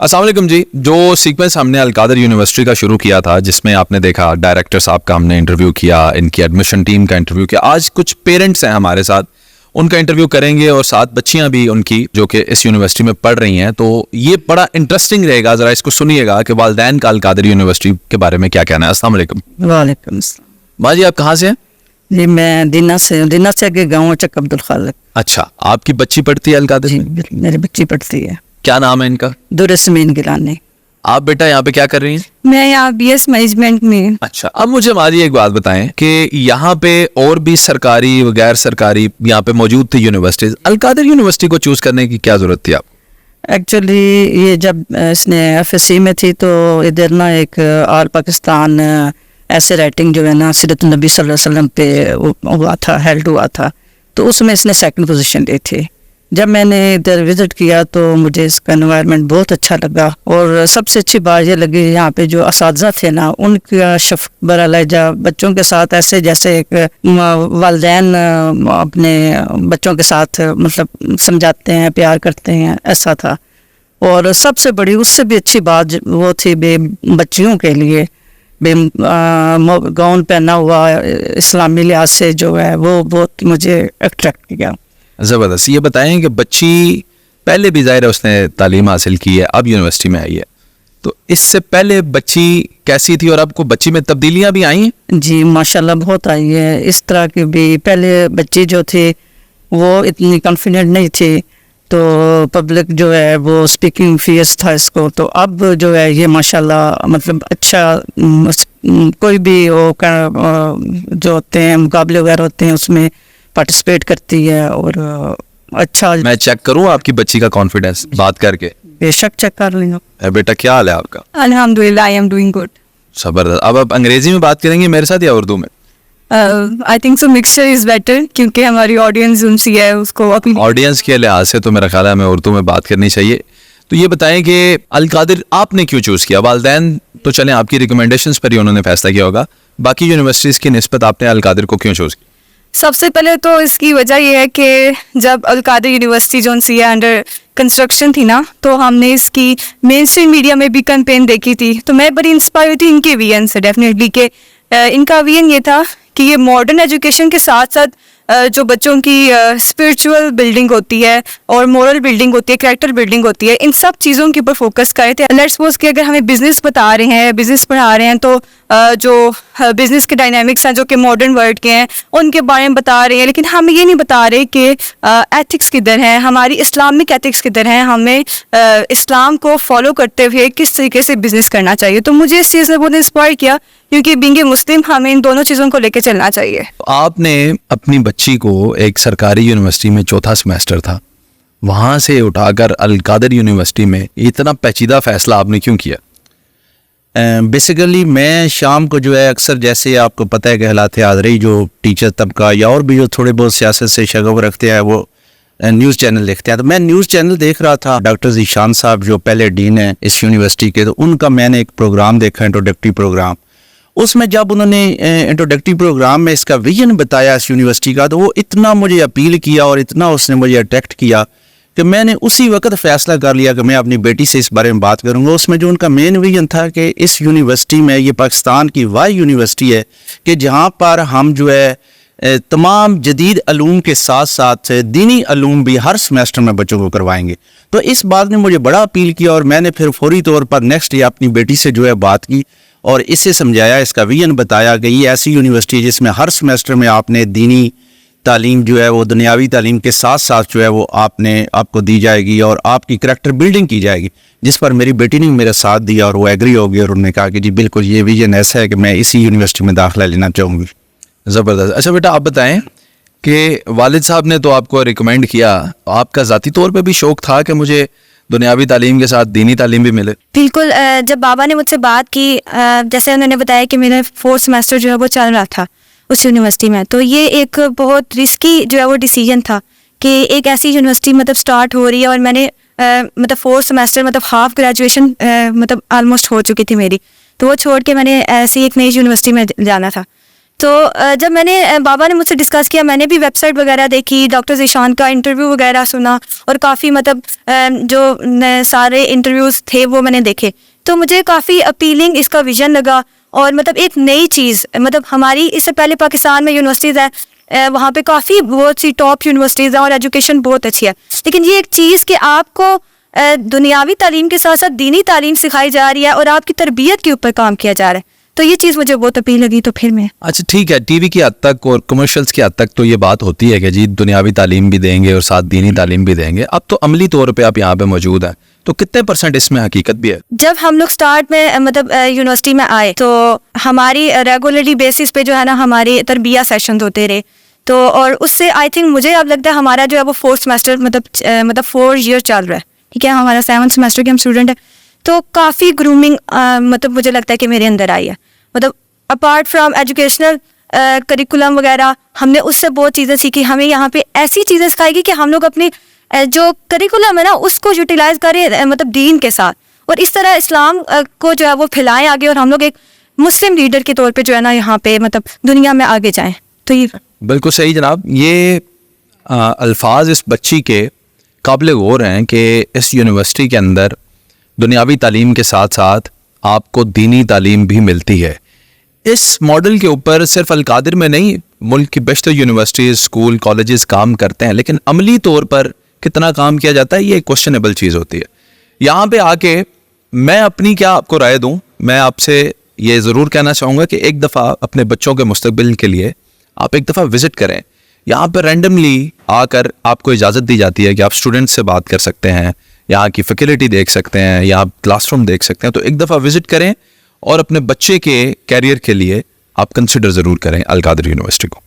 अस्सलाम वालेकुम जी। जो सीक्वेंस हमने अलकादर यूनिवर्सिटी का शुरू किया था, जिसमें आपने देखा डायरेक्टर साहब का हमने इंटरव्यू किया, इनकी एडमिशन टीम का इंटरव्यू किया, आज कुछ पेरेंट्स हैं हमारे साथ, उनका इंटरव्यू करेंगे और साथ बच्चियां भी उनकी जो कि इस यूनिवर्सिटी में पढ़ रही हैं। तो ये बड़ा इंटरेस्टिंग रहेगा, ज़रा इसको सुनिएगा कि वालिदैन का अलकादर यूनिवर्सिटी के बारे में क्या कहना है। अस्सलाम वालेकुम। वालेकुम अस्सलाम। माँ जी, आप कहाँ से हैं? जी मैं दीना से आगे गाँव चक अब्दुल खालिक। अच्छा, आपकी बच्ची पढ़ती है अलकादर जी में? मेरी बच्ची पढ़ती है। क्या नाम है इनका? दुरसमीन गिलानी। आप बेटा यहाँ पे क्या कर रही हैं? मैं यहाँ बीएस मैनेजमेंट में। अच्छा, अब मुझे माजी एक बात बताएं कि यहाँ पे और भी सरकारी व गैर सरकारी यहाँ पे मौजूद थी यूनिवर्सिटीज, अलकादर यूनिवर्सिटी को चूज करने की क्या जरूरत थी आपको? एक्चुअली ये जब इसने एफएससी में थी तो इधर ना एक ऑल पाकिस्तान ऐसे राइटिंग जो है ना सीरत नबी सल्लल्लाहु अलैहि वसल्लम पे हुआ था, हेल्ड हुआ था, तो उसमें इसने सेकंड पोजीशन ली थी। जब मैंने इधर विज़िट किया तो मुझे इसका एनवायरनमेंट बहुत अच्छा लगा और सबसे अच्छी बात ये लगी यहाँ पे जो असातिज़ा थे ना, उनका शफ़क़त भरा लहजा बच्चों के साथ ऐसे जैसे एक वालिदैन अपने बच्चों के साथ मतलब समझाते हैं, प्यार करते हैं, ऐसा था। और सबसे बड़ी उससे भी अच्छी बात वो थी बच्चियों के लिए गाउन पहना हुआ इस्लामी लिहाज से जो है वो बहुत मुझे अट्रैक्ट किया। ज़बरदस्त। ये बताएं कि बच्ची पहले भी ज़ाहिर है उसने तालीम हासिल की है, अब यूनिवर्सिटी में आई है, तो इससे पहले बच्ची कैसी थी और अब को बच्ची में तब्दीलियां भी आई हैं? जी माशाल्लाह बहुत आई है। इस तरह की भी पहले बच्ची जो थी वो इतनी कॉन्फिडेंट नहीं थी, तो पब्लिक जो है वो स्पीकिंग फियर्स था इसको, तो अब जो है ये माशाल्लाह मतलब अच्छा कोई भी वो जो होते हैं मुकाबले वगैरह होते हैं उसमें पार्टिसिपेट करती है और अच्छा। मैं चेक करूं आपकी बच्ची का कॉन्फिडेंस बात करके? बेशक चेक कर लेंगे। बेटा क्या हाल है आपका? अल्हम्दुलिल्लाह आई एम डूइंग गुड। जबरदस्त। अब आप अंग्रेजी में बात करेंगे मेरे साथ या उर्दू में? I think so mixture is better, क्योंकि हमारी ऑडियंस उनसी है, उसको अपनी ऑडियंस के लिहाज से तो मेरा ख्याल है हमें उर्दू में बात करनी चाहिए। तो ये बताएं कि अलकादर आपने क्यों चूज किया? वालिदैन तो चलें आपकी रिकमेंडेशंस पर ही उन्होंने फैसला किया होगा, बाकी यूनिवर्सिटीज की निस्बत आपने अलकादर को क्यों चूज किया? सबसे पहले तो इसकी वजह यह है कि जब अलकादर यूनिवर्सिटी जो सी है अंडर कंस्ट्रक्शन थी ना, तो हमने इसकी मेन स्ट्रीम मीडिया में भी कैंपेन देखी थी, तो मैं बड़ी इंस्पायर थी इनके विजन से डेफिनेटली कि इनका विजन ये था कि ये मॉडर्न एजुकेशन के साथ साथ जो बच्चों की स्पिरिचुअल बिल्डिंग होती है और मोरल बिल्डिंग होती है, कैरेक्टर बिल्डिंग होती है, इन सब चीज़ों के ऊपर फोकस करे थे। लेट्स सपोज कि अगर हमें बिजनेस बता रहे हैं, बिजनेस पढ़ा रहे हैं, तो जो बिजनेस के डायनामिक्स हैं जो कि मॉडर्न वर्ल्ड के हैं उनके बारे में बता रहे हैं, लेकिन हम ये नहीं बता रहे कि एथिक्स किधर हैं, हमारी इस्लामिक एथिक्स किधर हैं, हमें इस्लाम को फॉलो करते हुए किस तरीके से बिजनेस करना चाहिए। तो मुझे इस चीज़ ने बहुत इंस्पायर किया, क्योंकि बीइंग ए मुस्लिम हमें इन दोनों चीज़ों को लेकर चलना चाहिए। आपने अपनी बच्ची को एक सरकारी यूनिवर्सिटी में चौथा सेमेस्टर था, वहाँ से उठाकर अलकादर यूनिवर्सिटी में इतना पेचीदा फैसला आपने क्यों किया? बेसिकली मैं शाम को जो है अक्सर जैसे आपको पता है कि हालात हाज़िरी जो टीचर तबका या और भी जो थोड़े बहुत सियासत से शगफ रखते हैं वो न्यूज़ चैनल देखते हैं, तो मैं न्यूज़ चैनल देख रहा था। डॉक्टर ज़ीशान साहब जो पहले डीन हैं इस यूनिवर्सिटी के, तो उनका मैंने एक प्रोग्राम देखा, इंट्रोडक्टरी प्रोग्राम। उसमें जब उन्होंने इंट्रोडक्टरी प्रोग्राम में इसका विजन बताया इस यूनिवर्सिटी का, तो वो इतना मुझे अपील किया और इतना उसने मुझे अट्रैक्ट किया कि मैंने उसी वक्त फ़ैसला कर लिया कि मैं अपनी बेटी से इस बारे में बात करूंगा। उसमें जो उनका मेन विजन था कि इस यूनिवर्सिटी में, ये पाकिस्तान की वाही यूनिवर्सिटी है कि जहाँ पर हम जो है तमाम जदीद अलूम के साथ साथ दीनी अलूम भी हर सेमेस्टर में बच्चों को करवाएंगे। तो इस बात ने मुझे बड़ा अपील किया और मैंने फिर फौरी तौर पर नेक्स्ट डे अपनी बेटी से जो है बात की और इससे समझाया, इसका विजन बताया कि ये ऐसी यूनिवर्सिटी है जिसमें हर सेमेस्टर में आपने दीनी तालीम जो है वो दुनियावी तालीम के साथ साथ जो है वो आपको दी जाएगी और आपकी करैक्टर बिल्डिंग की जाएगी, जिस पर मेरी बेटी ने मेरा साथ दिया और वो एग्री हो गई और उन्होंने कहा कि जी बिल्कुल ये विजन ऐसा है कि मैं इसी यूनिवर्सिटी में दाखिला लेना चाहूँगी। ज़बरदस्त। अच्छा बेटा, आप बताएं कि वालिद साहब ने तो आपको रिकमेंड किया, आपका ज़ाती तौर पे भी शौक़ था कि मुझे दुनियावी तालीम के साथ दीनी तालीम भी मिले? बिल्कुल। जब बाबा ने मुझसे बात की, जैसे उन्होंने बताया कि मेरा 4th सेमेस्टर जो है वो चल रहा था उस यूनिवर्सिटी में, तो ये एक बहुत रिस्की जो है वो डिसीजन था कि एक ऐसी यूनिवर्सिटी मतलब स्टार्ट हो रही है और मैंने मतलब 4th सेमेस्टर मतलब हाफ ग्रेजुएशन मतलब ऑलमोस्ट हो चुकी थी मेरी, तो वो छोड़ के मैंने ऐसी एक नई यूनिवर्सिटी में जाना था। تو جب میں نے بابا نے مجھ سے ڈسکس کیا, میں نے بھی ویب سائٹ وغیرہ دیکھی, ڈاکٹر ذیشان کا انٹرویو وغیرہ سنا, اور کافی مطلب جو سارے انٹرویوز تھے وہ میں نے دیکھے, تو مجھے کافی اپیلنگ اس کا ویژن لگا, اور مطلب ایک نئی چیز, مطلب ہماری اس سے پہلے پاکستان میں یونیورسٹیز ہے, وہاں پہ کافی بہت سی ٹاپ یونیورسٹیز ہیں اور ایجوکیشن بہت اچھی ہے, لیکن یہ ایک چیز کہ آپ کو دنیاوی تعلیم کے ساتھ ساتھ دینی تعلیم سکھائی جا رہی ہے اور آپ کی تربیت کے اوپر کام کیا جا رہا ہے, تو یہ چیز مجھے بہت اپیل لگی. تو پھر میں اچھا ٹھیک ہے, ٹی وی کی حد تک اور کمرشلز کی حد تک تو یہ بات ہوتی ہے کہ جی دنیاوی تعلیم بھی دیں گے اور ساتھ دینی تعلیم بھی دیں گے, اب تو عملی طور پہ آپ یہاں پہ موجود ہیں, تو کتنے % اس میں حقیقت بھی ہے؟ جب ہم لوگ سٹارٹ میں مطلب یونیورسٹی میں آئے تو ہماری ریگولرلی بیسس پہ جو ہے نا ہماری تربیہ سیشنز ہوتے رہے, تو اور اس سے آئی تھنک مجھے اب لگتا ہے ہمارا جو ہے وہ 4th سیمسٹر مطلب 4 ایئر چل رہا ہے, ٹھیک ہے, ہمارا 7th سیمسٹر کے ہم اسٹوڈنٹ ہیں, تو کافی گرومنگ مطلب مجھے لگتا ہے کہ میرے اندر آئی ہے. مطلب اپارٹ فرام ایجوکیشنل کریکولم وغیرہ ہم نے اس سے بہت چیزیں سیکھی, ہمیں یہاں پہ ایسی چیزیں سکھائی گی کہ ہم لوگ اپنی جو کریکولم ہے نا اس کو یوٹیلائز کریں مطلب دین کے ساتھ, اور اس طرح اسلام کو جو ہے وہ پھیلائیں آگے, اور ہم لوگ ایک مسلم لیڈر کے طور پہ جو ہے نا یہاں پہ مطلب دنیا میں آگے جائیں. تو یہ بالکل صحیح جناب, یہ الفاظ اس بچی کے قابل غور ہیں کہ اس یونیورسٹی کے اندر دنیاوی تعلیم کے ساتھ ساتھ آپ کو دینی تعلیم بھی ملتی ہے. اس ماڈل کے اوپر صرف القادر میں نہیں, ملک کی بیشتر یونیورسٹیز, اسکول, کالجز کام کرتے ہیں, لیکن عملی طور پر کتنا کام کیا جاتا ہے یہ ایک کوشچنیبل چیز ہوتی ہے. یہاں پہ آ کے میں اپنی کیا آپ کو رائے دوں, میں آپ سے یہ ضرور کہنا چاہوں گا کہ ایک دفعہ اپنے بچوں کے مستقبل کے لیے آپ ایک دفعہ وزٹ کریں. یہاں پہ رینڈملی آ کر آپ کو اجازت دی جاتی ہے کہ آپ اسٹوڈنٹ سے بات کر سکتے ہیں, یہاں کی فیکلٹی دیکھ سکتے ہیں, یا آپ کلاس روم دیکھ سکتے ہیں, تو ایک دفعہ وزٹ کریں اور اپنے بچے کے کیریئر کے لیے آپ کنسیڈر ضرور کریں القادر یونیورسٹی کو.